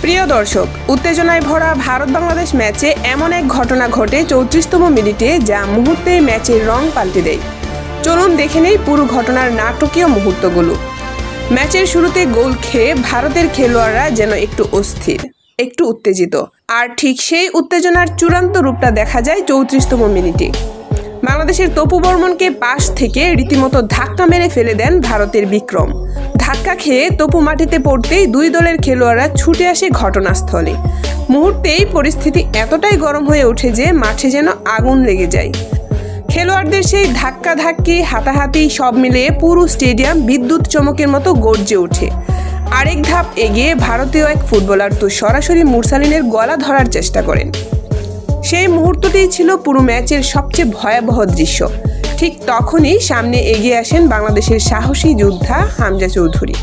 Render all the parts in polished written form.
প্রিয় দর্শক, উত্তেজনায় ভরা ভারত বাংলাদেশ ম্যাচে এমন এক ঘটনা ঘটে 34তম মিনিটে, যা মুহূর্তেই ম্যাচের রং পাল্টে দেয়। চলুন দেখে নেই পুরো ঘটনার নাটকীয় মুহূর্তগুলো। ম্যাচের শুরুতে গোল খেয়ে ভারতের খেলোয়াড়রা যেন একটু অস্থির, একটু উত্তেজিত, আর ঠিক সেই উত্তেজনার চূড়ান্ত রূপটা দেখা যায় 34তম মিনিটে। বাংলাদেশের তপু বর্মনকে পাশ থেকে রীতিমতো ধাক্কা মেরে ফেলে দেন ভারতের বিক্রম। ধাক্কা খেয়ে তপু মাটিতে পড়তেই দুই দলের খেলোয়াড়রা ছুটে আসে ঘটনাস্থলে। মুহূর্তেই পরিস্থিতি এতটাই গরম হয়ে ওঠে যে মাঠে যেন আগুন লেগে যায়। খেলোয়াড়দের সেই ধাক্কাধাক্কি, হাতাহাতি সব মিলিয়ে পুরো স্টেডিয়াম বিদ্যুৎ চমকের মতো গর্জে ওঠে। আরেক ধাপ এগিয়ে ভারতীয় এক ফুটবলার তো সরাসরি মুরসালিনের গলা ধরার চেষ্টা করেন। সেই মুহূর্তটিই ছিল পুরো ম্যাচের সবচেয়ে ভয়াবহ দৃশ্য। ঠিক তখনই সামনে এগিয়ে আসেন বাংলাদেশের সাহসী যোদ্ধা হামজা চৌধুরী।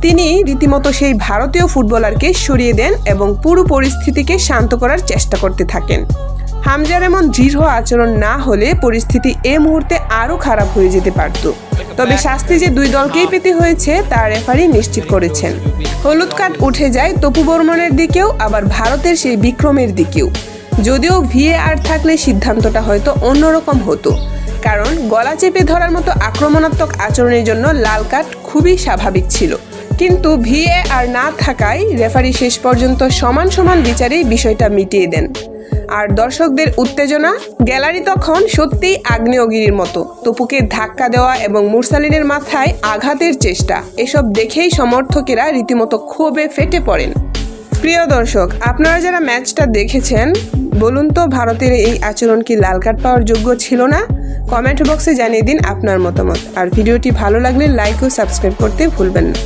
তিনি রীতিমতো সেই ভারতীয় ফুটবলারকে সরিয়ে দেন এবং পুরো পরিস্থিতিকে শান্ত করার চেষ্টা করতে থাকেন। হামজার এমন দৃঢ় আচরণ না হলে পরিস্থিতি এই মুহূর্তে আরও খারাপ হয়ে যেতে পারত। তবে শাস্তি যে দুই দলকেই পেতে হয়েছে তা রেফারি নিশ্চিত করেছেন। হলুদ কার্ড উঠে যায় তপু বর্মনের দিকেও, আবার ভারতের সেই বিক্রমের দিকেও। যদিও VAR থাকলে সিদ্ধান্তটা হয়তো অন্যরকম হতো, কারণ গলা চেপে ধরার মতো আক্রমণাত্মক আচরণের জন্য লাল কার্ড খুবই স্বাভাবিক ছিল। কিন্তু VAR না থাকায় রেফারি শেষ পর্যন্ত সমান সমান বিচারেই বিষয়টা মিটিয়ে দেন। আর দর্শকদের উত্তেজনা, গ্যালারি তখন সত্যিই আগ্নেয়গিরির মতো। তপুকে ধাক্কা দেওয়া এবং মুরসালিনের মাথায় আঘাতের চেষ্টা, এসব দেখেই সমর্থকেরা রীতিমতো ক্ষোভে ফেটে পড়েন। প্রিয় দর্শক, আপনারা যারা ম্যাচটা দেখেছেন, বলুন তো ভারতের এই আচরণ কি লাল কার্ড পাওয়ার যোগ্য ছিল না? কমেন্ট বক্সে জানিয়ে দিন আপনার মতামত। আর ভিডিওটি ভালো লাগলে লাইক ও সাবস্ক্রাইব করতে ভুলবেন না।